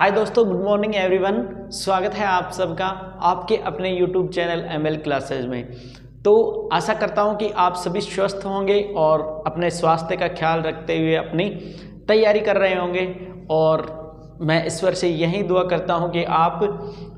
हाय दोस्तों, good morning everyone. स्वागत है आप सबका आपके अपने यूट्यूब चैनल ML क्लासेज में। तो आशा करता हूं कि आप सभी स्वस्थ होंगे और अपने स्वास्थ्य का ख्याल रखते हुए अपनी तैयारी कर रहे होंगे। और मैं ईश्वर से यही दुआ करता हूं कि आप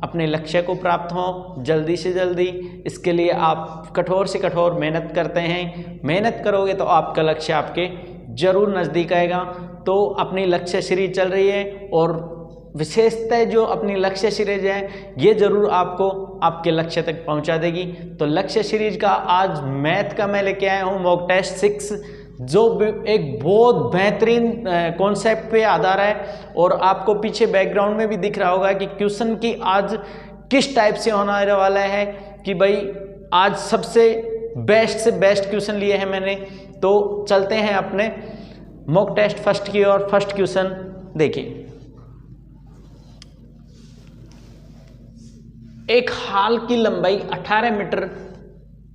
अपने लक्ष्य को प्राप्त हों जल्दी से जल्दी। इसके लिए आप कठोर से कठोर मेहनत करते हैं। मेहनत करोगे तो आपका लक्ष्य आपके ज़रूर नज़दीक आएगा। तो अपनी लक्ष्य सीरीज चल रही है और विशेषतः जो अपनी लक्ष्य सीरीज है ये ज़रूर आपको आपके लक्ष्य तक पहुंचा देगी। तो लक्ष्य सीरीज का आज मैथ का मैं लेके आया हूँ मॉक टेस्ट 6, जो एक बहुत बेहतरीन कॉन्सेप्ट पे आधार है। और आपको पीछे बैकग्राउंड में भी दिख रहा होगा कि क्वेश्चन की आज किस टाइप से होने वाला है कि भाई आज सबसे बेस्ट से बेस्ट क्वेश्चन लिए हैं मैंने। तो चलते हैं अपने मॉक टेस्ट फर्स्ट की और फर्स्ट क्वेश्चन देखिए। एक हाल की लंबाई 18 मीटर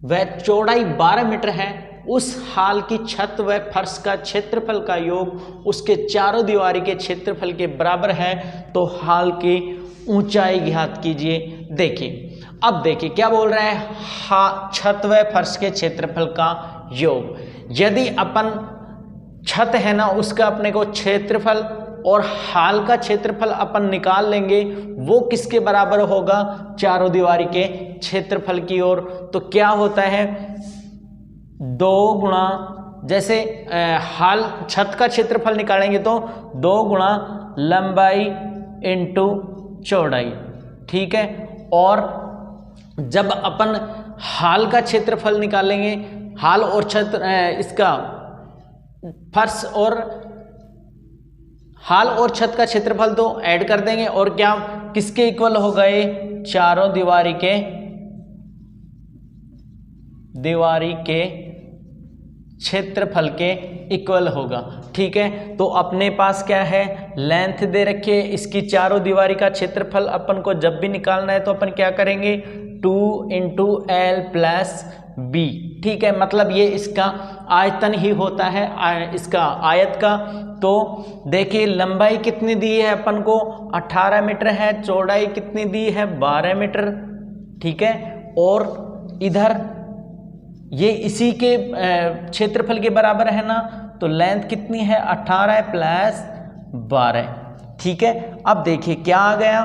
व चौड़ाई 12 मीटर है। उस हाल की छत व फर्श का क्षेत्रफल का योग उसके चारों दीवारी के क्षेत्रफल के बराबर है। तो हाल की ऊंचाई ज्ञात कीजिए। देखिए, अब देखिए क्या बोल रहा है, छत व फर्श के क्षेत्रफल का योग। यदि अपन छत है ना उसका अपने को क्षेत्रफल और हाल का क्षेत्रफल अपन निकाल लेंगे, वो किसके बराबर होगा? चारों दीवारी के क्षेत्रफल की ओर। तो क्या होता है, 2 गुणा, जैसे हाल छत का क्षेत्रफल निकालेंगे तो 2 गुणा लंबाई इंटू चौड़ाई, ठीक है। और जब अपन हाल का क्षेत्रफल निकालेंगे, हाल और छत इसका फर्श और हाल और छत का क्षेत्रफल तो ऐड कर देंगे और क्या किसके इक्वल हो गए? चारों दीवारी के क्षेत्रफल के इक्वल होगा, ठीक है। तो अपने पास क्या है, लेंथ दे रखी है, इसकी चारों दीवारी का क्षेत्रफल अपन को जब भी निकालना है तो अपन क्या करेंगे, 2 × L + B, ठीक है। मतलब ये इसका आयतन ही होता है, इसका आयत का। तो देखिए लंबाई कितनी दी है अपन को, 18 मीटर है। चौड़ाई कितनी दी है, 12 मीटर, ठीक है। और इधर ये इसी के क्षेत्रफल के बराबर है ना, तो लेंथ कितनी है, 18 + 12, ठीक है। अब देखिए क्या आ गया,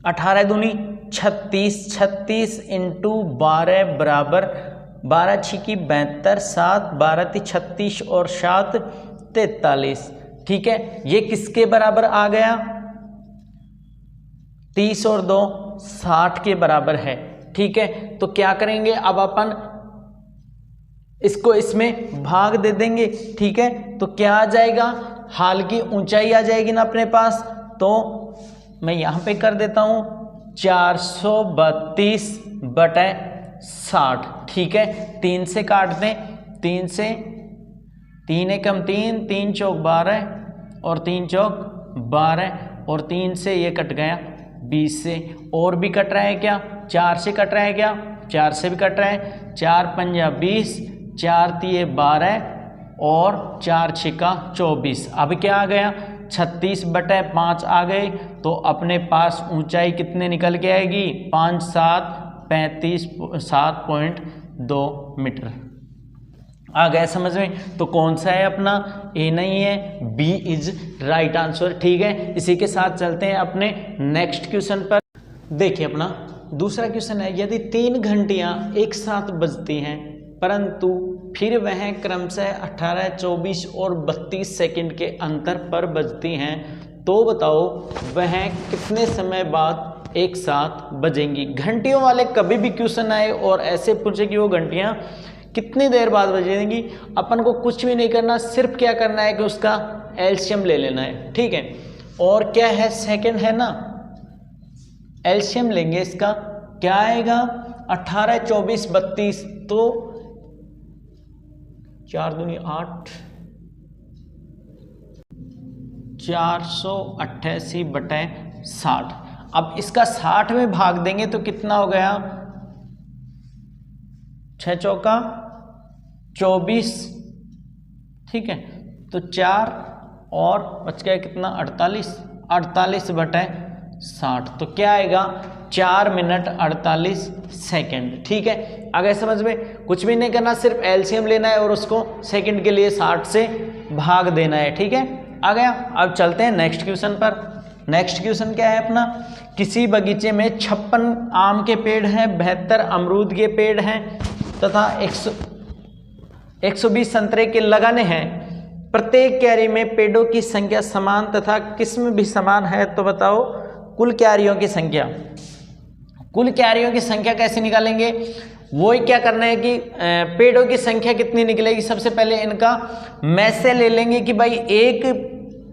18 दूनी 36, 36 × 12 बराबर 12 × 6 = 72, 7 12 × 36 और 7 43, ठीक है। ये किसके बराबर आ गया, 30 और 2 60 के बराबर है, ठीक है। तो क्या करेंगे, अब अपन इसको इसमें भाग दे देंगे, ठीक है। तो क्या आ जाएगा, हाल की ऊंचाई आ जाएगी ना अपने पास। तो मैं यहां पे कर देता हूं 432/60, ठीक है। 3 से काट दें, 3 से 3 एकम 3, 3 चौक 12 और 3 चौक 12 और 3 से ये कट गया 20 से। और भी कट रहा है क्या, 4 से कट रहा है क्या, 4 से भी कट रहा है। 4 × 5 = 20, 4 × 3 = 12 और 4 × 6 = 24। अब क्या आ गया, 36/5 आ गए। तो अपने पास ऊंचाई कितने निकल के आएगी, 5 × 7 = 35, 7.2 मीटर। आ गया समझ में। तो कौन सा है अपना, ए नहीं है, बी इज राइट आंसर, ठीक है। इसी के साथ चलते हैं अपने नेक्स्ट क्वेश्चन पर। देखिए अपना दूसरा क्वेश्चन है, यदि 3 घंटियां एक साथ बजती हैं परंतु फिर वह क्रमशः 18, 24 और 32 सेकंड के अंतर पर बजती हैं, तो बताओ वह कितने समय बाद एक साथ बजेंगी। घंटियों वाले कभी भी क्वेश्चन आए और ऐसे पूछे कि वो घंटियां कितनी देर बाद बजेंगी, अपन को कुछ भी नहीं करना, सिर्फ क्या करना है कि उसका एलसीएम ले लेना है, ठीक है। और क्या है, सेकंड है ना, एलसीएम लेंगे इसका, क्या आएगा, 18, 24, 32, तो 4 दूनी 8, 488/60। अब इसका 60 में भाग देंगे तो कितना हो गया, 6 चौका 24, ठीक है। तो 4 और बच गया कितना, 48, 48/60, तो क्या आएगा 4 मिनट 48 सेकेंड। ठीक है, अगर समझ में कुछ भी नहीं करना, सिर्फ एलसीएम लेना है और उसको सेकंड के लिए 60 से भाग देना है। ठीक है, आ गया। अब चलते हैं नेक्स्ट क्वेश्चन पर। नेक्स्ट क्वेश्चन क्या है अपना, किसी बगीचे में 56 आम के पेड़ हैं, 72 अमरूद के पेड़ हैं तथा 120 संतरे के लगाने हैं। प्रत्येक क्यारी में पेड़ों की संख्या समान तथा किस्म भी समान है, तो बताओ कुल क्यारियों की संख्या। कुल क्यारियों की संख्या कैसे निकालेंगे, वो ही क्या करना है कि पेड़ों की संख्या कितनी निकलेगी, सबसे पहले इनका में से ले लेंगे कि भाई एक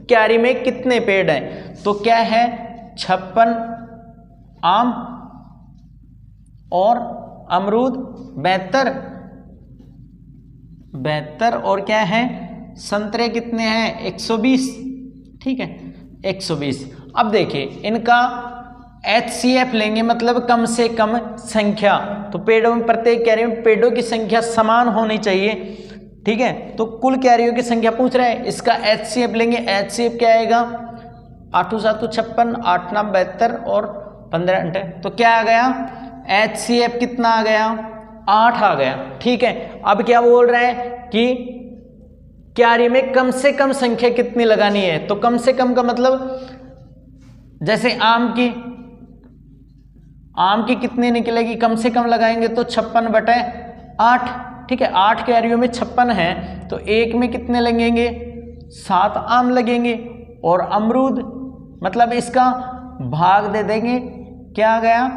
क्यारी में कितने पेड़ हैं। तो क्या है 56 आम और अमरूद 72 और क्या है संतरे कितने हैं 120। ठीक है 120। अब देखिए इनका HCF लेंगे, मतलब कम से कम संख्या। तो पेड़ों में प्रत्येक क्यारी में पेड़ों की संख्या समान होनी चाहिए। ठीक है, तो कुल क्यारियों की संख्या पूछ रहा है, इसका HCF लेंगे। HCF क्या आएगा 8 7 56, 8 9 72 और 15 8, तो क्या आ गया HCF कितना आ गया 8 आ गया। ठीक है, अब क्या बोल रहे हैं कि क्यारी में कम से कम संख्या कितनी लगानी है। तो कम से कम का मतलब जैसे आम की कितनी निकलेगी, कम से कम लगाएंगे तो 56/8। ठीक है, 8 क्यारियों में 56 है तो एक में कितने लगेंगे 7 आम लगेंगे। और अमरूद मतलब इसका भाग दे देंगे, क्या आ गया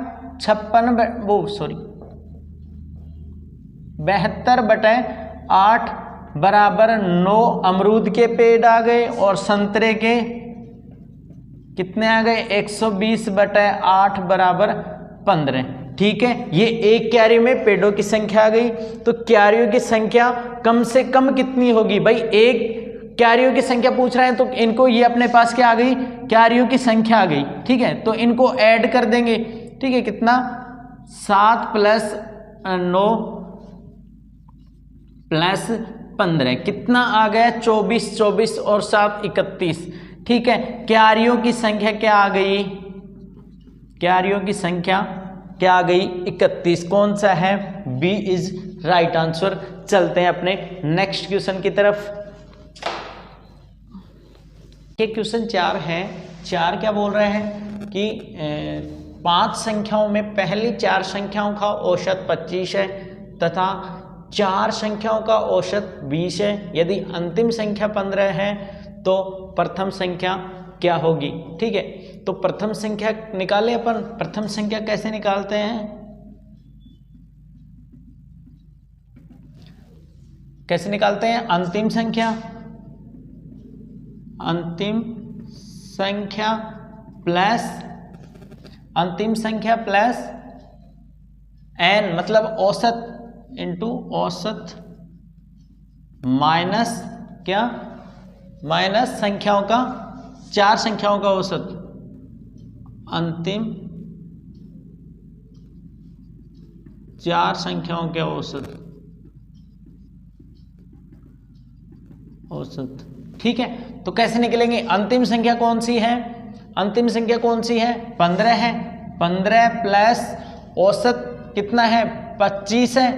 72/8 बराबर 9 अमरूद के पेड़ आ गए और संतरे के कितने आ गए 120/8 बराबर 15। ठीक है, ये एक क्यारी में पेड़ों की संख्या आ गई। तो क्यारियों की संख्या कम से कम कितनी होगी भाई, एक क्यारियों की संख्या पूछ रहे हैं तो इनको ये अपने पास क्या आ गई क्यारियों की संख्या आ गई। ठीक है, तो इनको ऐड कर देंगे। ठीक है, कितना 7 + 9 + 15 कितना आ गया 24, 24 और 7 31। ठीक है, क्यारियों की संख्या क्या आ गई, क्यारियों की संख्या क्या आ गई 31। कौन सा है बी इज राइट आंसर। चलते हैं अपने नेक्स्ट क्वेश्चन की तरफ। ये क्वेश्चन 4 है। 4 क्या बोल रहे हैं कि 5 संख्याओं में पहली 4 संख्याओं का औसत 25 है तथा 4 संख्याओं का औसत 20 है। यदि अंतिम संख्या 15 है तो प्रथम संख्या क्या होगी। ठीक है, तो प्रथम संख्या निकाले अपन। प्रथम संख्या कैसे निकालते हैं, कैसे निकालते हैं अंतिम संख्या प्लस n मतलब औसत इंटू औसत माइनस क्या माइनस संख्याओं का 4 संख्याओं का औसत। अंतिम 4 संख्याओं के औसत। ठीक है, तो कैसे निकलेंगे, अंतिम संख्या कौन सी है, अंतिम संख्या कौन सी है 15 है। 15 प्लस औसत कितना है 25 है।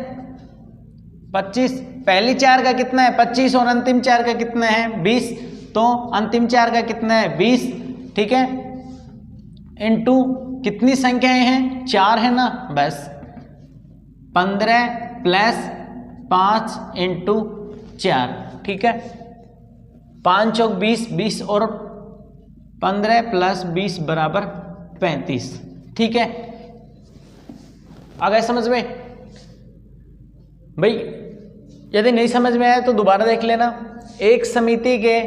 25 पहली 4 का कितना है 25 और अंतिम 4 का कितना है 20, तो अंतिम 4 का कितना है 20। ठीक है, इनटू कितनी संख्याएं हैं 4 है ना, बस 15 + 5 × 4। ठीक है, 5 चौक 20, 20 और 15 + 20 बराबर 35। ठीक है, आ गए समझ में भाई। यदि नहीं समझ में आया तो दोबारा देख लेना। एक समिति के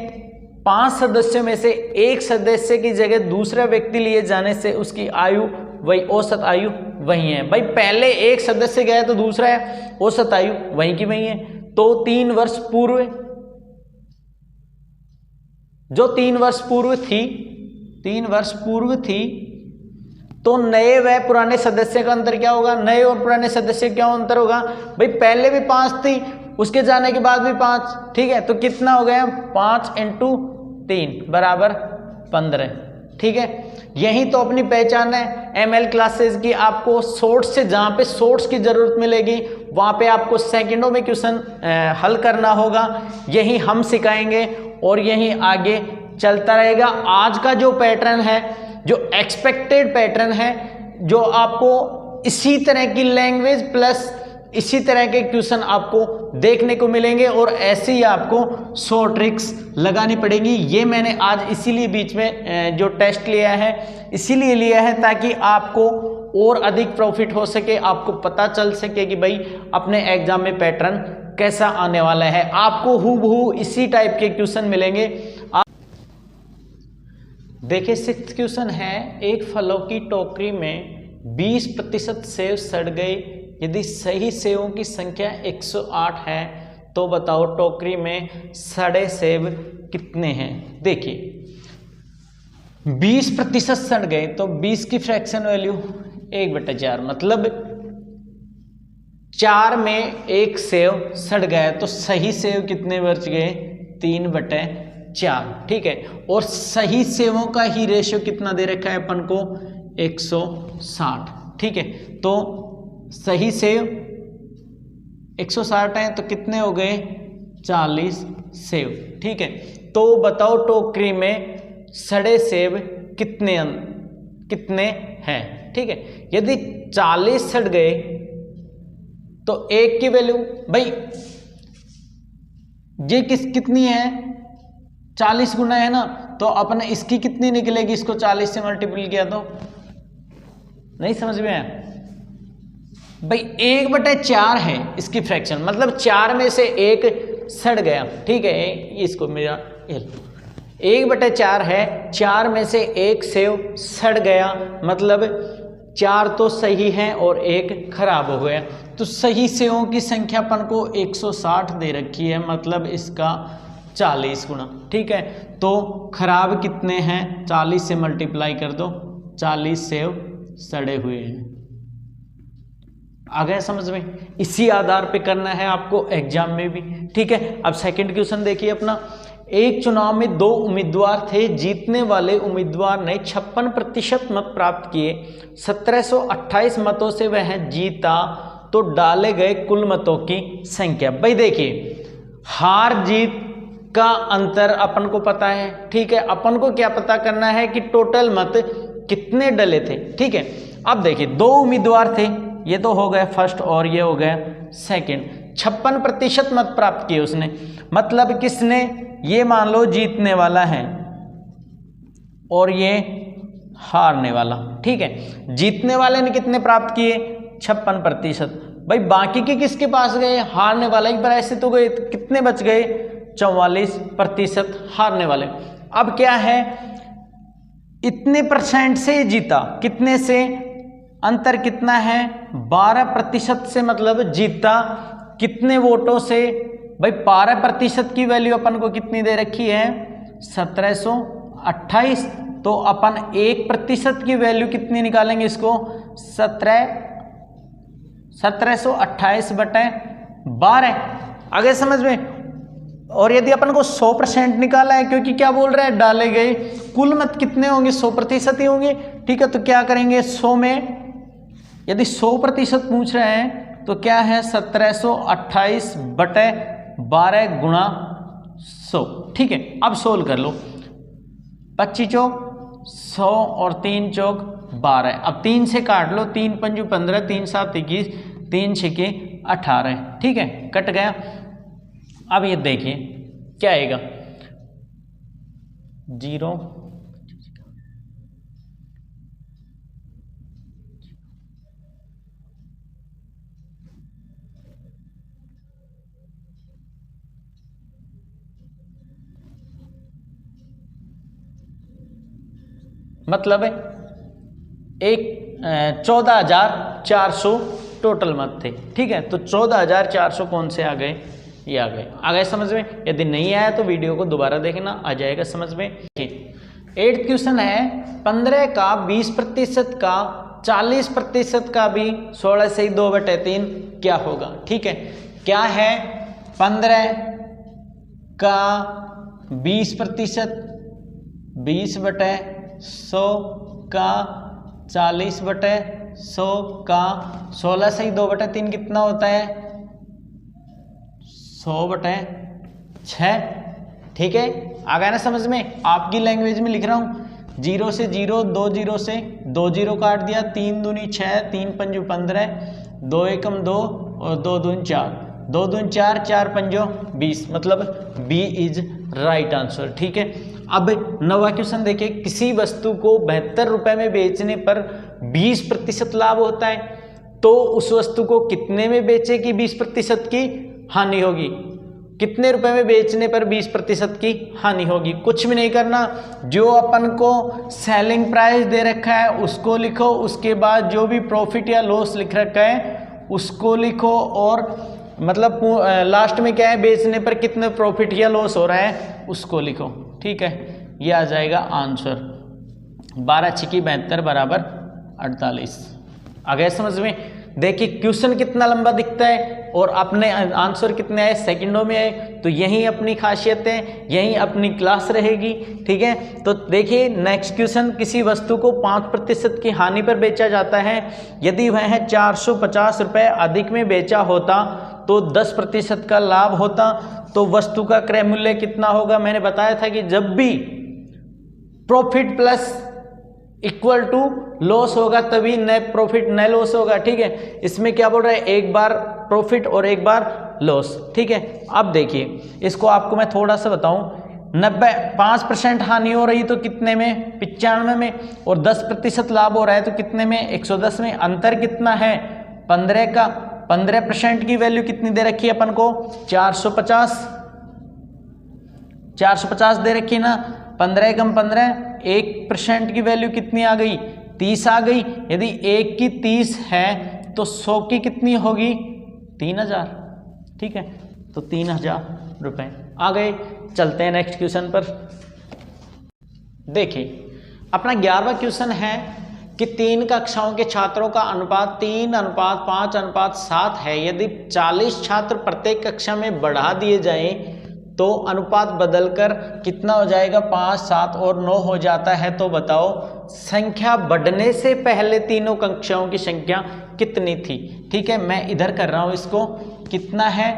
5 सदस्यों में से एक सदस्य की जगह दूसरा व्यक्ति लिए जाने से उसकी आयु वही, औसत आयु वही है। भाई पहले एक सदस्य गया तो दूसरा है, औसत आयु वही की वही है। तो 3 वर्ष पूर्व, जो 3 वर्ष पूर्व थी, तो नए व पुराने सदस्य का अंतर क्या होगा, नए और पुराने सदस्य क्या अंतर होगा भाई, पहले भी 5 थी, उसके जाने के बाद भी 5। ठीक है, तो कितना हो गया 5 × 3 बराबर 15। ठीक है, यही तो अपनी पहचान है एमएल क्लासेस की। आपको शॉर्ट्स से, जहाँ पे शॉर्ट्स की ज़रूरत मिलेगी वहाँ पे आपको सेकंडों में क्वेश्चन हल करना होगा, यही हम सिखाएंगे और यही आगे चलता रहेगा। आज का जो पैटर्न है, जो एक्सपेक्टेड पैटर्न है, जो आपको इसी तरह की लैंग्वेज प्लस इसी तरह के क्वेश्चन आपको देखने को मिलेंगे और ऐसे ही आपको 100 ट्रिक्स लगानी पड़ेगी। ये मैंने आज इसीलिए बीच में जो टेस्ट लिया है इसीलिए लिया है ताकि आपको और अधिक प्रॉफिट हो सके, आपको पता चल सके कि भाई अपने एग्जाम में पैटर्न कैसा आने वाला है। आपको हूबहू इसी टाइप के क्वेश्चन मिलेंगे। देखिए 6th क्वेश्चन है, एक फलों की टोकरी में 20% सेब सड़ गए, यदि सही सेबों की संख्या 108 है तो बताओ टोकरी में सड़े सेब कितने हैं। देखिए 20% सड़ गए तो 20 की फ्रैक्शन वैल्यू 1/4, मतलब 4 में एक सेब सड़ गया तो सही सेब कितने बच गए, 3/4, ठीक है। और सही सेबों का ही रेशियो कितना दे रखा है अपन को, 160, ठीक है। तो सही सेब 160 हैं तो कितने हो गए, 40 सेब, ठीक है। तो बताओ टोकरी में सड़े सेब कितने हैं, ठीक है। यदि 40 सड़ गए तो एक की वैल्यू, भाई ये कितनी है, 40 गुना है ना, तो अपने इसकी कितनी निकलेगी, इसको 40 से मल्टीपल किया तो नहीं समझ में आया भाई। 1/4 है इसकी फ्रैक्शन, मतलब 4 में से एक सड़ गया, ठीक है। इसको मेरा 1/4 है, 4 में से एक सेब सड़ गया, मतलब 4 तो सही हैं और एक खराब हो गया। तो सही सेबों की संख्या अपन को 160 दे रखी है, मतलब इसका 40 गुना, ठीक है। तो खराब कितने हैं, 40 से मल्टीप्लाई कर दो, 40 सेब सड़े हुए हैं। आ गया समझ में, इसी आधार पे करना है आपको एग्जाम में भी, ठीक है। अब सेकंड क्वेश्चन देखिए अपना, एक चुनाव में 2 उम्मीदवार थे, जीतने वाले उम्मीदवार ने 56% मत प्राप्त किए, 1728 मतों से वह जीता, तो डाले गए कुल मतों की संख्या। भाई देखिए हार जीत का अंतर अपन को पता है, ठीक है। अपन को क्या पता करना है कि टोटल मत कितने डले थे, ठीक है। अब देखिए 2 उम्मीदवार थे, ये तो हो गया फर्स्ट और ये हो गया सेकंड। 56% मत प्राप्त किए उसने, मतलब किसने, ये मान लो जीतने वाला है और ये हारने वाला, ठीक है। जीतने वाले ने कितने प्राप्त किए, 56%। भाई बाकी के किसके पास गए, हारने वाला ही पर ऐसे तो गए, कितने बच गए, 44% हारने वाले। अब क्या है, इतने परसेंट से जीता, कितने से, अंतर कितना है, 12% से, मतलब जीता कितने वोटों से। भाई 12% की वैल्यू अपन को कितनी दे रखी है, 1728, तो अपन 1% की वैल्यू कितनी निकालेंगे, इसको 1728/12। आगे समझ में। और यदि अपन को 100% निकाला है, क्योंकि क्या बोल रहा है, डाले गए कुल मत कितने होंगे, 100% ही होंगे, ठीक है। तो क्या करेंगे, 100 में यदि 100% पूछ रहे हैं तो क्या है, 1728/12 गुणा 100, ठीक है। अब सोल्व कर लो, 25 चौक 100 और 3 चौक 12। अब 3 से काट लो, 3 पंजू 15, 3 7 21, 3 6 18, ठीक है, कट गया। अब ये देखिए क्या आएगा, 0, मतलब 14,400 टोटल मत थे, ठीक है। तो 14,400 कौन से आ गए, ये आ गए समझ में। यदि नहीं आया तो वीडियो को दोबारा देखना, आ जाएगा समझ में। 8th क्वेश्चन है, 15 का 20% का 40% का भी 16 से 2/3 क्या होगा, ठीक है। क्या है, 15 का 20%, 20/16 100 का 40/100 का 16 से ही 2/3 कितना होता है 100/6। ठीक है, आ गया ना समझ में। आपकी लैंग्वेज में लिख रहा हूँ, 0 से 0, 2 0 से 2 0 काट दिया, 3 दूनी 6, 3 पंजू 15, 2 एकम 2 और 2 दून 4, 2 दून 4, 4 पंजो 20, मतलब बी इज राइट आंसर। ठीक है, अब नवा क्वेश्चन देखिए, किसी वस्तु को 72 रुपए में बेचने पर 20% लाभ होता है, तो उस वस्तु को कितने में बेचे कि 20% की हानि होगी। कितने रुपए में बेचने पर 20% की हानि होगी। कुछ भी नहीं करना, जो अपन को सेलिंग प्राइस दे रखा है उसको लिखो, उसके बाद जो भी प्रॉफिट या लॉस लिख रखा है उसको लिखो, और मतलब लास्ट में क्या है, बेचने पर कितने प्रॉफिट या लॉस हो रहा है उसको लिखो। ठीक है, ये आ जाएगा आंसर। 12 छिकी 72 बराबर 48। आ गया समझ में। देखिए क्वेश्चन कितना लंबा दिखता है और अपने आंसर कितने आए, सेकंडों में आए। तो यही अपनी खासियत है, यही अपनी क्लास रहेगी। ठीक है, तो देखिए नेक्स्ट क्वेश्चन, किसी वस्तु को 5% की हानि पर बेचा जाता है, यदि वह 450 रुपये अधिक में बेचा होता तो 10% का लाभ होता, तो वस्तु का क्रय मूल्य कितना होगा। मैंने बताया था कि जब भी profit plus equal to loss होगा तभी न प्रॉफिट न लॉस होगा। ठीक है, इसमें क्या बोल रहा है, एक बार प्रॉफिट और एक बार लॉस। ठीक है, अब देखिए इसको आपको मैं थोड़ा सा बताऊं, 5% हानि हो रही तो कितने में, 95 में, और 10% लाभ हो रहा है तो कितने में, 110 में। अंतर कितना है, 15 का। 15% की वैल्यू कितनी दे रखी है अपन को, 450 दे रखी ना। 15 कम 15, 1% की वैल्यु कितनी आ गई, 30 आ गई। यदि 1 की 30 है तो 100 की कितनी होगी, 3000। ठीक है, तो 3000 रुपये आ गए। चलते हैं नेक्स्ट क्वेश्चन पर। देखिए अपना 11वां क्वेश्चन है कि 3 कक्षाओं के छात्रों का अनुपात 3:5:7 है। यदि 40 छात्र प्रत्येक कक्षा में बढ़ा दिए जाएं तो अनुपात बदलकर कितना हो जाएगा, 5, 7 और 9 हो जाता है। तो बताओ संख्या बढ़ने से पहले तीनों कक्षाओं की संख्या कितनी थी। ठीक है, मैं इधर कर रहा हूं इसको, कितना है,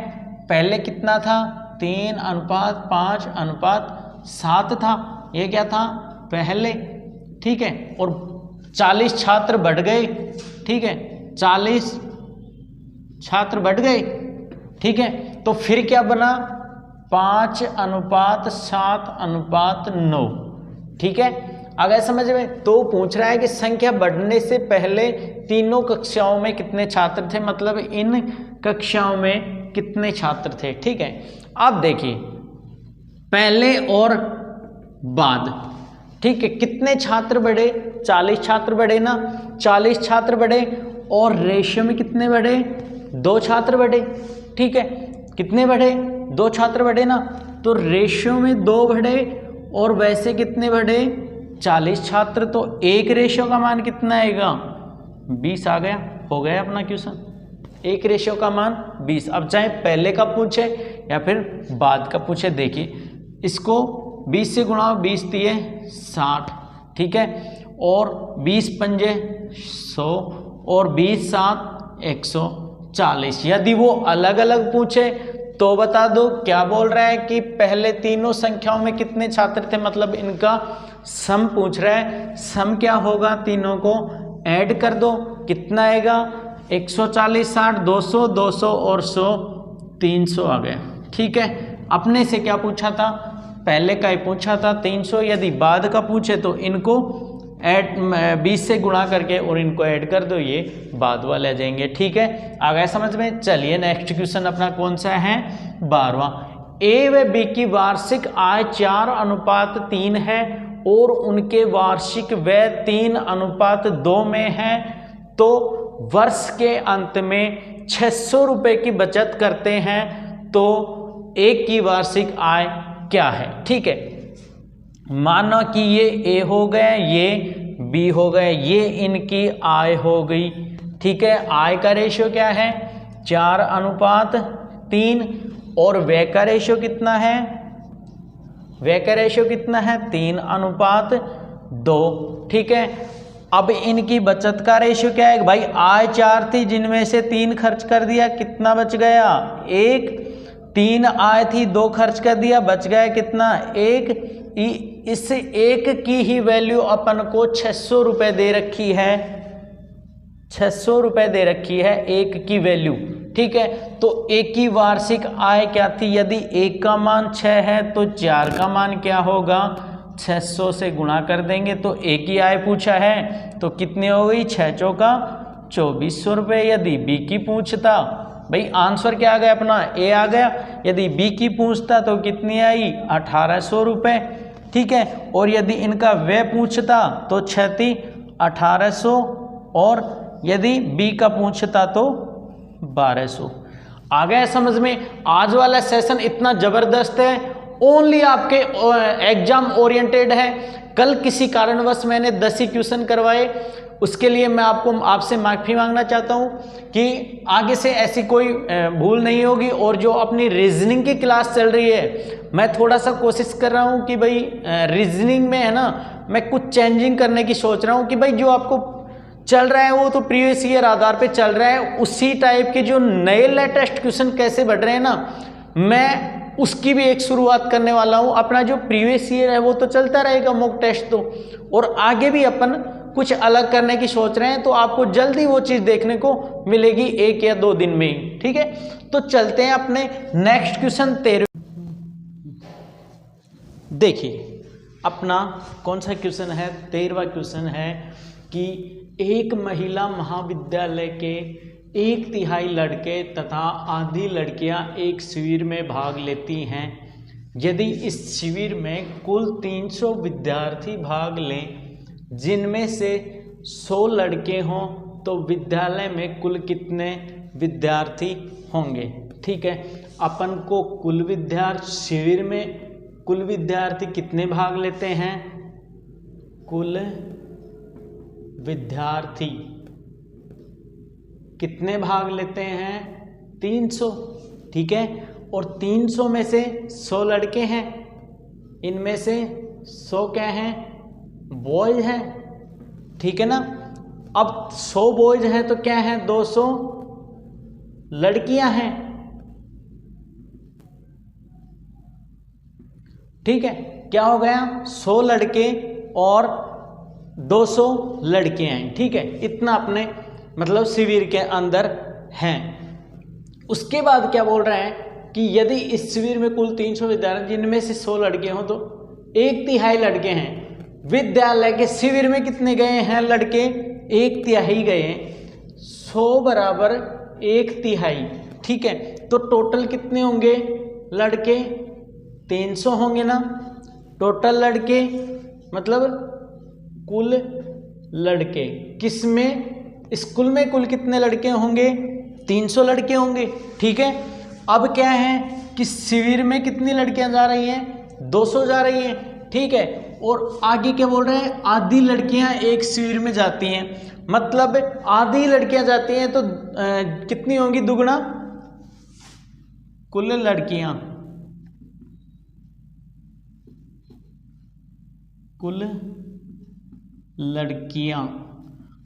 पहले कितना था, 3:5:7 था, ये क्या था पहले। ठीक है, और 40 छात्र बढ़ गए। ठीक है, 40 छात्र बढ़ गए। ठीक है, तो फिर क्या बना, 5:7:9। ठीक है, अगर समझ में, तो पूछ रहा है कि संख्या बढ़ने से पहले तीनों कक्षाओं में कितने छात्र थे, मतलब इन कक्षाओं में कितने छात्र थे। ठीक है, अब देखिए पहले और बाद। ठीक है, कितने छात्र बढ़े, 40 छात्र बढ़े ना, 40 छात्र बढ़े, और रेशियो में कितने बढ़े, 2 छात्र बढ़े। ठीक है, कितने बढ़े, 2 छात्र बढ़े ना, तो रेशियो में 2 बढ़े, और वैसे कितने बढ़े, 40 छात्र। तो एक रेशियो का मान कितना आएगा, 20 आ गया। हो गया अपना क्वेश्चन, एक रेशियो का मान 20। अब चाहे पहले का पूछे या फिर बाद का पूछे, देखिए इसको 20 से गुणा, 20 दिए 60। ठीक है, और 20 पंजे 100, और 20 7 140। यदि वो अलग अलग पूछे तो बता दो क्या बोल रहा है कि पहले तीनों संख्याओं में कितने छात्र थे, मतलब इनका सम पूछ रहा है। सम क्या होगा, तीनों को ऐड कर दो, कितना आएगा, 140 60 200 200 और 100 300 आ गया। ठीक है, अपने से क्या पूछा था, पहले का ही पूछा था 300। यदि बाद का पूछे तो इनको ऐड 20 से गुणा करके और इनको ऐड कर दो, ये बाद वाले आ जाएंगे। ठीक है, आ गया समझ में। चलिए नेक्स्ट क्वेश्चन अपना कौन सा है, 12वां। ए व बी की वार्षिक आय 4:3 है और उनके वार्षिक व्यय 3:2 में है, तो वर्ष के अंत में 600 रुपये की बचत करते हैं, तो एक की वार्षिक आय क्या है। ठीक है, मानो कि ये ए हो गए, ये बी हो गए, ये इनकी आय हो गई। ठीक है, आय का रेशियो क्या है, 4:3, और व्यय का रेशियो कितना है, व्यय का रेशियो कितना है, 3:2। 2। ठीक है, अब इनकी बचत का रेशियो क्या है भाई, आय 4 थी जिनमें से 3 खर्च कर दिया, कितना बच गया 1। 3 आय थी 2 खर्च कर दिया, बच गया कितना 1। इस 1 की ही वैल्यू अपन को 600 रुपये दे रखी है, 600 रुपये दे रखी है 1 की वैल्यू। ठीक है, तो 1 की वार्षिक आय क्या थी, यदि 1 का मान 6 है तो 4 का मान क्या होगा, 600 से गुणा कर देंगे तो 1 की आय पूछा है तो कितनी हो गई, 6 चौका 2400 रुपये। यदि बी की पूछता, भाई आंसर क्या आ गया अपना, ए आ गया। यदि बी की पूछता तो कितनी आई, 1800 रुपये। ठीक है, और यदि इनका व्यय पूछता तो 6 थी 1800, और यदि बी का पूछता तो 1200। आ गया समझ में। आज वाला सेशन इतना ज़बरदस्त है, ओनली आपके एग्जाम ओरिएंटेड है। कल किसी कारणवश मैंने 10 ही क्वेश्चन करवाए, उसके लिए मैं आपसे माफ़ी मांगना चाहता हूं कि आगे से ऐसी कोई भूल नहीं होगी। और जो अपनी रीजनिंग की क्लास चल रही है, मैं थोड़ा सा कोशिश कर रहा हूं कि भाई रीजनिंग में है ना, मैं कुछ चेंजिंग करने की सोच रहा हूं कि भाई जो आपको चल रहा है वो तो प्रीवियस ईयर आधार पे चल रहा है, उसी टाइप के जो नए लेटेस्ट क्वेश्चन कैसे बढ़ रहे हैं ना, मैं उसकी भी एक शुरुआत करने वाला हूं। अपना जो प्रीवियस ईयर है वो तो चलता रहेगा मॉक टेस्ट तो, और आगे भी अपन कुछ अलग करने की सोच रहे हैं, तो आपको जल्दी वो चीज़ देखने को मिलेगी 1 या 2 दिन में ही। ठीक है, तो चलते हैं अपने नेक्स्ट क्वेश्चन 13। देखिए अपना कौन सा क्वेश्चन है, 13वां क्वेश्चन है कि एक महिला महाविद्यालय के 1/3 लड़के तथा आधी लड़कियां एक शिविर में भाग लेती हैं। यदि इस शिविर में कुल 300 विद्यार्थी भाग लें, जिनमें से 100 लड़के हों, तो विद्यालय में कुल कितने विद्यार्थी होंगे। ठीक है, अपन को कुल विद्यार्थी, शिविर में कुल विद्यार्थी कितने भाग लेते हैं, कुल विद्यार्थी कितने भाग लेते हैं, 300। ठीक है, और 300 में से 100 लड़के हैं, इनमें से 100 क्या हैं, बॉयज हैं। ठीक है ना, अब 100 बॉयज हैं तो क्या है, 200 लड़कियां हैं। ठीक है, क्या हो गया, 100 लड़के और 200 लड़कियां हैं। ठीक है, इतना अपने मतलब शिविर के अंदर हैं। उसके बाद क्या बोल रहे हैं कि यदि इस शिविर में कुल 300 विद्यार्थी, जिनमें से 100 लड़के हों, तो 1/3 लड़के हैं। विद्यालय के शिविर में कितने गए हैं लड़के, 1/3 गए हैं। 100 बराबर 1/3। ठीक है, तो टोटल कितने होंगे लड़के, 300 होंगे ना। टोटल लड़के मतलब कुल लड़के, किसमें, स्कूल में कुल कितने लड़के होंगे, 300 लड़के होंगे। ठीक है, अब क्या है कि शिविर में कितनी लड़कियां जा रही हैं, 200 जा रही हैं। ठीक है, और आगे क्या बोल रहे हैं, आधी लड़कियां एक शिविर में जाती हैं, मतलब आधी लड़कियां जाती हैं तो कितनी होंगी, दुगना कुल लड़कियां,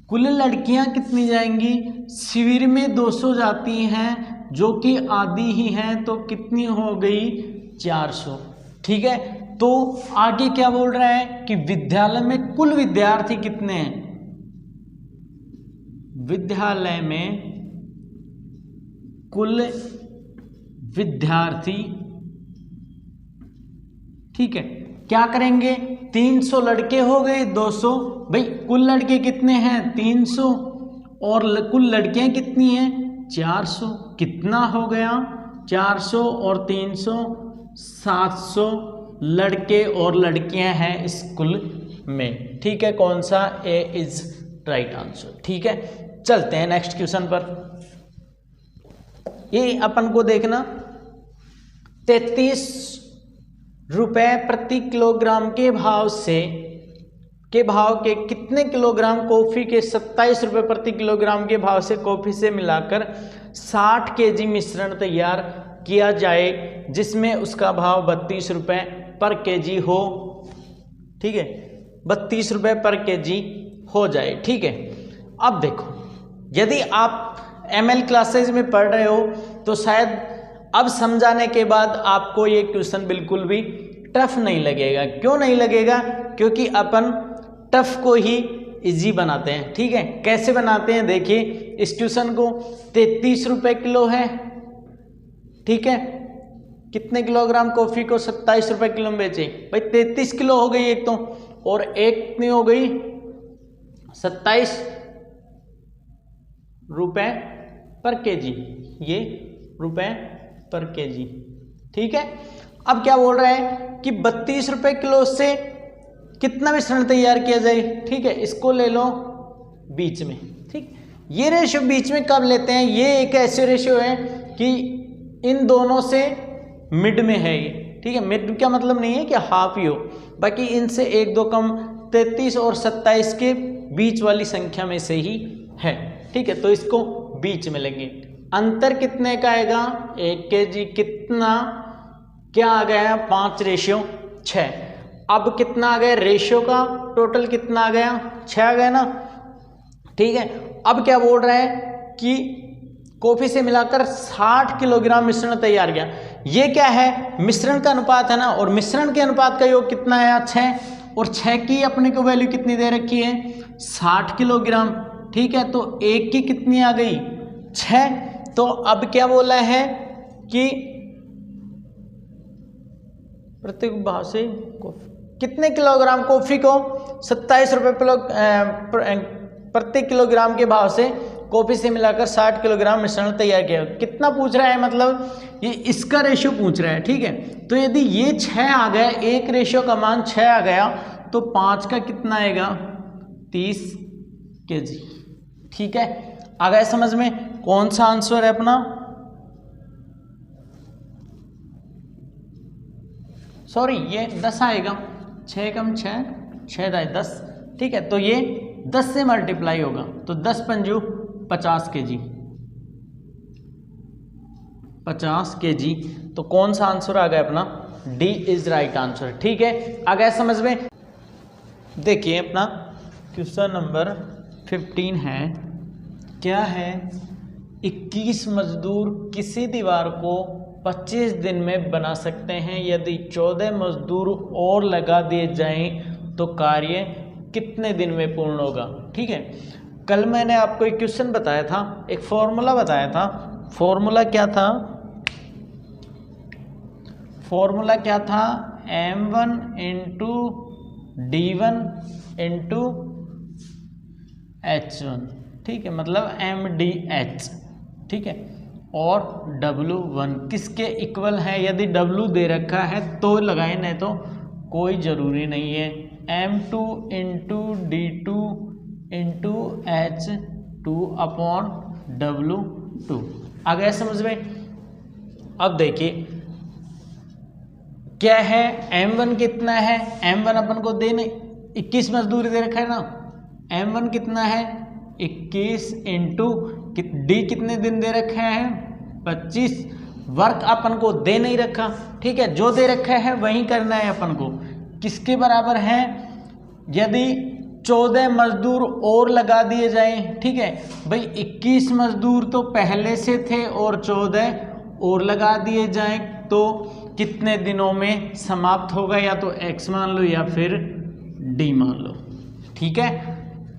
कुल लड़कियां कितनी जाएंगी, शिविर में 200 जाती हैं जो कि आधी ही हैं, तो कितनी हो गई, 400। ठीक है, तो आगे क्या बोल रहा है कि विद्यालय में कुल विद्यार्थी कितने हैं, विद्यालय में कुल विद्यार्थी। ठीक है, क्या करेंगे, 300 लड़के हो गए, 200, भाई कुल लड़के कितने हैं, 300, और कुल लड़कियां कितनी हैं, 400। कितना हो गया, 400 और 300, 700 लड़के और लड़कियां हैं स्कूल में। ठीक है, कौन सा, ए इज राइट आंसर। ठीक है, चलते हैं नेक्स्ट क्वेश्चन पर। ये अपन को देखना, 33 रुपए प्रति किलोग्राम के भाव के कितने किलोग्राम कॉफ़ी के 27 रुपये प्रति किलोग्राम के भाव से कॉफ़ी से मिलाकर 60 kg मिश्रण तैयार किया जाए, जिसमें उसका भाव 32 रुपये पर kg हो। ठीक है, 32 रुपये पर केजी हो जाए। ठीक है, अब देखो, यदि आप ML क्लासेज में पढ़ रहे हो तो शायद अब समझाने के बाद आपको ये क्वेश्चन बिल्कुल भी टफ नहीं लगेगा। क्यों नहीं लगेगा? क्योंकि अपन टफ को ही इजी बनाते हैं। ठीक है, कैसे बनाते हैं देखिए, इस क्वेश्चन को 33 रुपये किलो है। ठीक है, कितने किलोग्राम कॉफी को 27 रुपये किलो में बेचे? भाई 33 किलो हो गई एक तो, और एक कितनी हो गई? 27 रुपये पर केजी, ये रुपए पर केजी। ठीक है, अब क्या बोल रहा है कि 32 रुपये किलो से कितना मिश्रण तैयार किया जाए। ठीक है, इसको ले लो बीच में। ठीक, ये रेशियो बीच में कब लेते हैं? ये एक ऐसे रेशियो है कि इन दोनों से मिड में है ये। ठीक है, मिड का मतलब नहीं है कि हाफ ही हो, बाकी इनसे 1-2 कम 33 और 27 के बीच वाली संख्या में से ही है। ठीक है, तो इसको बीच में लेंगे। अंतर कितने का आएगा? 1 केजी। कितना क्या आ गया? 5:6। अब कितना आ गया रेशियो का? टोटल कितना आ गया? 6 आ गया ना। ठीक है, अब क्या बोल रहा है कि कॉफी से मिलाकर 60 किलोग्राम मिश्रण तैयार किया। ये क्या है? मिश्रण का अनुपात है ना, और मिश्रण के अनुपात का योग कितना है? 6, और 6 की अपने को वैल्यू कितनी दे रखी है? 60 किलोग्राम। ठीक है, तो 1 की कितनी आ गई? 6। तो अब क्या बोला है कि प्रत्येक भाव से कितने किलोग्राम कॉफी को 27 रुपये प्रति किलोग्राम के भाव से कॉफी से मिलाकर 60 किलोग्राम मिश्रण तैयार किया। कितना पूछ रहा है? मतलब ये इसका रेशियो पूछ रहा है। ठीक है, तो यदि ये 6 आ गया, एक रेशियो का मान 6 आ गया, तो 5 का कितना आएगा? 30 केजी। ठीक है, आ गया समझ में? कौन सा आंसर है अपना? सॉरी, ये 10 आएगा। 6 कम 6, 6 दाए 10। ठीक है, तो ये 10 से मल्टीप्लाई होगा, तो 10 पंजू 50 केजी। 50 केजी। तो कौन सा आंसर आ गया अपना? D is right answer. ठीक है, आ गया समझ में? देखिए अपना क्वेश्चन नंबर 15 है। क्या है? 21 मजदूर किसी दीवार को 25 दिन में बना सकते हैं। यदि 14 मजदूर और लगा दिए जाएं तो कार्य कितने दिन में पूर्ण होगा। ठीक है, कल मैंने आपको एक क्वेश्चन बताया था, एक फॉर्मूला बताया था। फॉर्मूला क्या था? फॉर्मूला क्या था? M1 into D1 into H1। ठीक है, मतलब MDH। ठीक है, और W1 किसके इक्वल है? यदि W दे रखा है तो लगाए, नहीं तो कोई ज़रूरी नहीं है। M2 into D2 into H2 upon W2। आ गया समझ में? अब देखिए क्या है? M1 कितना है? M1 अपन को दे नहीं, 21 मजदूरी दे रखा है ना। M1 कितना है? 21 इंटू D कितने दिन दे रखे हैं? 25। वर्क अपन को दे नहीं रखा। ठीक है, जो दे रखा है वही करना है अपन को। किसके बराबर है? यदि 14 मजदूर और लगा दिए जाएं। ठीक है भाई, 21 मजदूर तो पहले से थे और 14 और लगा दिए जाएं तो कितने दिनों में समाप्त होगा? या तो X मान लो या फिर D मान लो। ठीक है,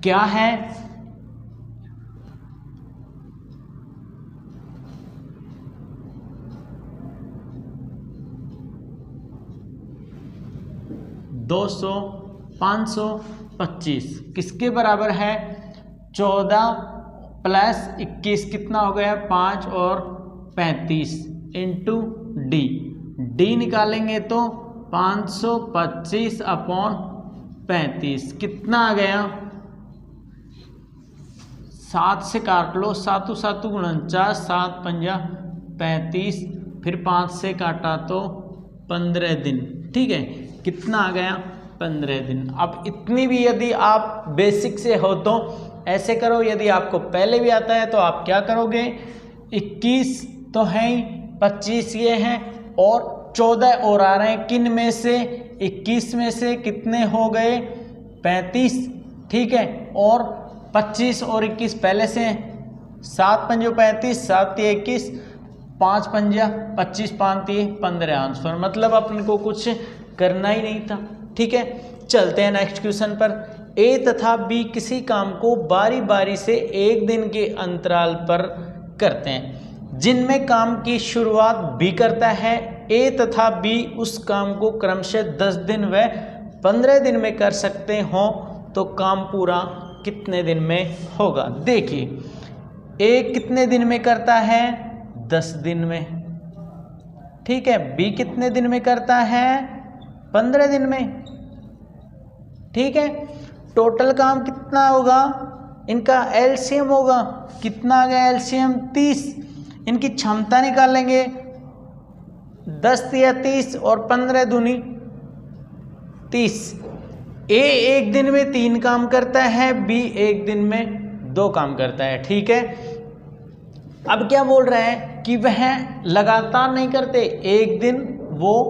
क्या है? दो 525 किसके बराबर है? 14 प्लस 21 कितना हो गया? 5 और 35 इंटू डी निकालेंगे तो 525 अपॉन 35 कितना आ गया? 7 से काट लो, 7 7 49, 7 पंजा 35, फिर 5 से काटा तो 15 दिन। ठीक है, कितना आ गया? 15 दिन। अब इतनी भी यदि आप बेसिक से हो तो ऐसे करो, यदि आपको पहले भी आता है तो आप क्या करोगे? 21 तो है ही, 25 ये हैं और 14 और आ रहे हैं। किन में से? 21 में से कितने हो गए? 35, ठीक है, और 25 और 21 पहले से हैं, 7 पंजो 35, 7 तिये 21, 5 पंजा 25, 5 तिये 15 आंसर। मतलब अपन को कुछ करना ही नहीं था, ठीक है। चलते हैं नेक्स्ट क्वेश्चन पर। ए तथा बी किसी काम को बारी बारी से एक दिन के अंतराल पर करते हैं, जिनमें काम की शुरुआत बी करता है। ए तथा बी उस काम को क्रमशः 10 दिन व 15 दिन में कर सकते हों तो काम पूरा कितने दिन में होगा। देखिए ए कितने दिन में करता है, 10 दिन में, ठीक है। बी कितने दिन में करता है, 15 दिन में, ठीक है। टोटल काम कितना होगा, इनका एलसीएम होगा, कितना आ गया एलसीएम 30। इनकी क्षमता निकालेंगे, 10 या 30 और 15 दूनी 30। ए एक दिन में 3 काम करता है, बी एक दिन में 2 काम करता है, ठीक है। अब क्या बोल रहे हैं कि वह लगातार नहीं करते, एक दिन वो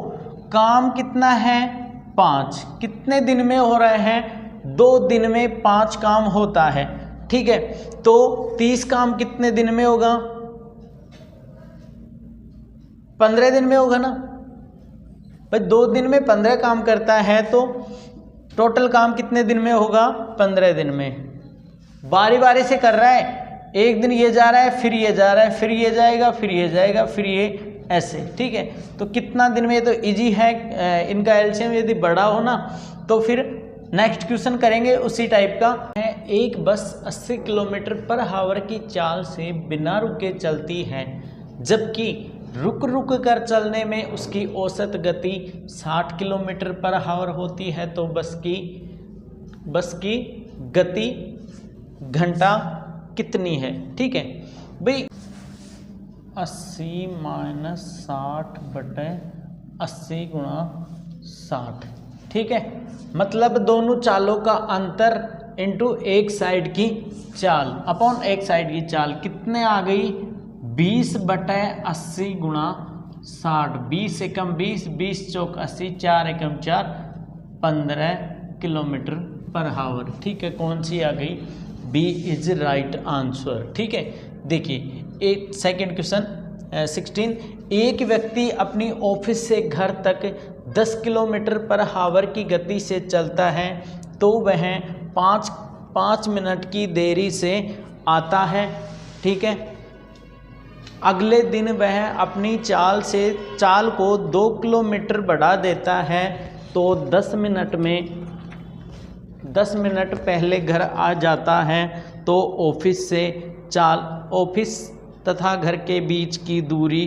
काम कितना है 5, कितने दिन में हो रहे हैं, 2 दिन में 5 काम होता है, ठीक है। तो 30 काम कितने दिन में होगा, 15 दिन में होगा ना भाई। 2 दिन में 15 काम करता है तो टोटल काम कितने दिन में होगा, 15 दिन में। बारी बारी से कर रहा है, एक दिन ये जा रहा है, फिर ये जा रहा है, फिर ये जाएगा, फिर ये जाएगा, फिर ये ऐसे, ठीक है। तो कितना दिन में, ये तो इजी है। इनका एलसीएम यदि बड़ा हो ना तो फिर नेक्स्ट क्वेश्चन करेंगे उसी टाइप का है। एक बस 80 किलोमीटर पर आवर की चाल से बिना रुके चलती है, जबकि रुक रुक कर चलने में उसकी औसत गति 60 किलोमीटर पर आवर होती है, तो बस की गति घंटा कितनी है, ठीक है भाई। 80 माइनस 60 बटे 80 गुणा 60, ठीक है। मतलब दोनों चालों का अंतर इंटू एक साइड की चाल अपॉन एक साइड की चाल कितने आ गई, 20 बटे 80 गुणा 60। 20 एकम 20, 20 चौक 80, 4 एकम 4, 15 किलोमीटर पर आवर, ठीक है। कौन सी आ गई, बी इज राइट आंसर, ठीक है। देखिए एक सेकेंड क्वेश्चन 16। एक व्यक्ति अपनी ऑफिस से घर तक 10 किलोमीटर पर आवर की गति से चलता है, तो वह 5 मिनट की देरी से आता है, ठीक है। अगले दिन वह अपनी चाल को 2 किलोमीटर बढ़ा देता है, तो 10 मिनट पहले घर आ जाता है, तो ऑफिस तथा घर के बीच की दूरी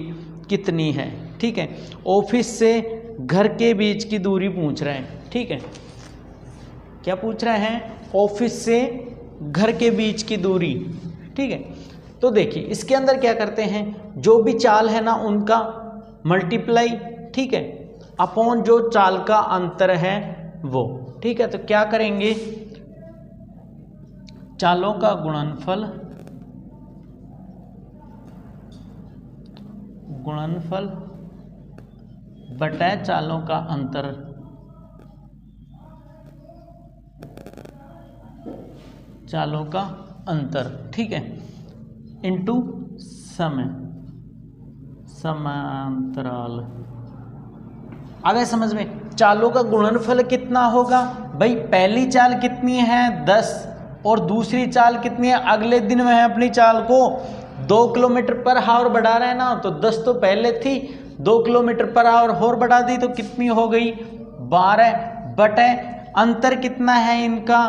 कितनी है, ठीक है। ऑफिस से घर के बीच की दूरी पूछ रहे हैं, ठीक है। क्या पूछ रहे हैं, ऑफिस से घर के बीच की दूरी, ठीक है। तो देखिए इसके अंदर क्या करते हैं, जो भी चाल है ना उनका मल्टीप्लाई, ठीक है, अपॉन जो चाल का अंतर है वो, ठीक है। तो क्या करेंगे, चालों का गुणनफल बटा चालों का अंतर, ठीक है, इनटू समांतराल। आ गए समझ में। चालों का गुणनफल कितना होगा भाई, पहली चाल कितनी है 10 और दूसरी चाल कितनी है, अगले दिन वह अपनी चाल को 2 किलोमीटर पर आवर बढ़ा रहे हैं ना, तो 10 तो पहले थी, 2 किलोमीटर पर आवर और बढ़ा दी तो कितनी हो गई 12 बटे अंतर कितना है इनका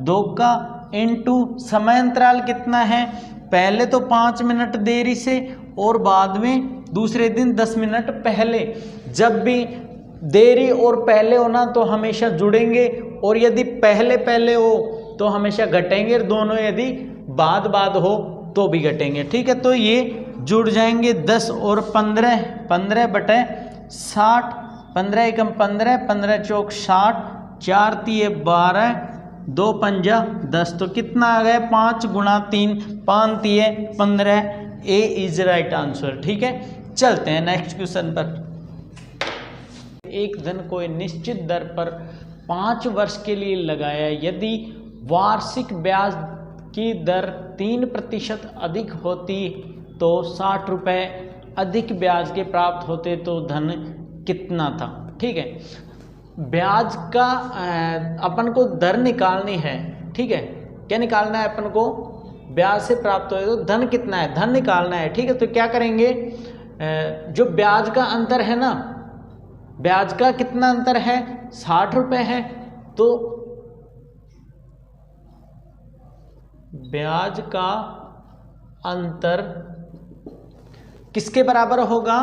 2 का, इनटू समयांतराल कितना है, पहले तो 5 मिनट देरी से और बाद में दूसरे दिन 10 मिनट पहले। जब भी देरी और पहले होना तो हमेशा जुड़ेंगे, और यदि पहले हो तो हमेशा घटेंगे, दोनों यदि बाद हो तो भी घटेंगे, ठीक है। तो ये जुड़ जाएंगे 10 और 15 बटे 60, 15 एकम 15, 15 चौक 60, 4 तिये 12, 2 पंजा 10, तो कितना आ गया 5 गुणा 3, 5 तिये 15, ए इज राइट आंसर, ठीक है। चलते हैं नेक्स्ट क्वेश्चन पर। एक धन कोई निश्चित दर पर 5 वर्ष के लिए लगाया, यदि वार्षिक ब्याज की दर 3% अधिक होती तो 60 रुपये अधिक ब्याज के प्राप्त होते तो धन कितना था। ठीक है, ब्याज का अपन को दर निकालनी है। ठीक है, क्या निकालना है अपन को, ब्याज से प्राप्त होए तो धन कितना है, धन निकालना है। ठीक है, तो क्या करेंगे, जो ब्याज का अंतर है ना, ब्याज का कितना अंतर है, 60 रुपये है, तो ब्याज का अंतर किसके बराबर होगा,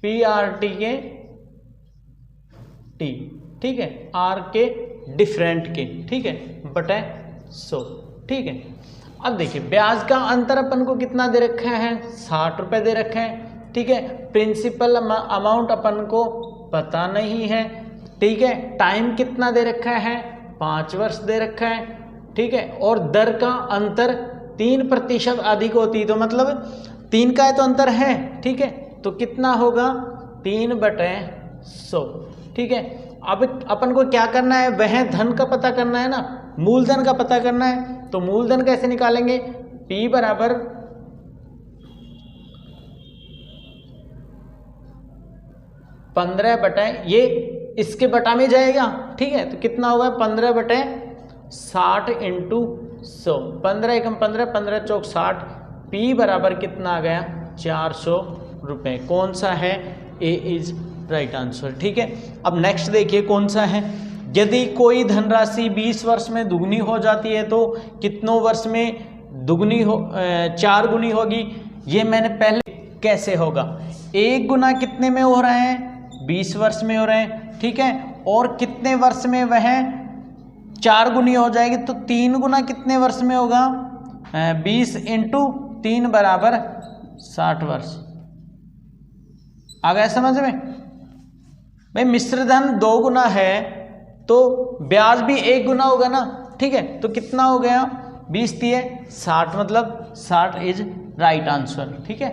PRT के T, ठीक है, R के डिफरेंट के, ठीक है, बटे 100। ठीक है, अब देखिए ब्याज का अंतर अपन को कितना दे रखा है, 60 रुपये दे रखा है। ठीक है, प्रिंसिपल अमाउंट अपन को पता नहीं है। ठीक है, टाइम कितना दे रखा है, 5 वर्ष दे रखा है। ठीक है, और दर का अंतर 3% अधिक होती, तो मतलब 3 का तो अंतर है। ठीक है, तो कितना होगा, 3/100। ठीक है, अब अपन को क्या करना है, वह धन का पता करना है ना, मूलधन का पता करना है। तो मूलधन कैसे निकालेंगे, P बराबर 15 ये इसके बटा में जाएगा। ठीक है, तो कितना होगा, 15/60 इंटू 100, 15 एकम 15, 15 चौक 60, P बराबर कितना आ गया, 400 रुपये। कौन सा है, A इज राइट आंसर। ठीक है, अब नेक्स्ट देखिए कौन सा है, यदि कोई धनराशि 20 वर्ष में दुगनी हो जाती है तो कितनों वर्ष में दुगनी हो 4 गुनी होगी। ये मैंने पहले कैसे होगा, 1 गुना कितने में हो रहे हैं, 20 वर्ष में हो रहे हैं। ठीक है, और कितने वर्ष में वह 4 गुनी हो जाएगी, तो 3 गुना कितने वर्ष में होगा, 20 इंटू 3 बराबर 60 वर्ष। आ गया समझ में भाई, मिश्रधन 2 गुना है तो ब्याज भी 1 गुना होगा ना। ठीक है, तो कितना हो गया, 20 दिए 60, मतलब 60 इज राइट आंसर। ठीक है,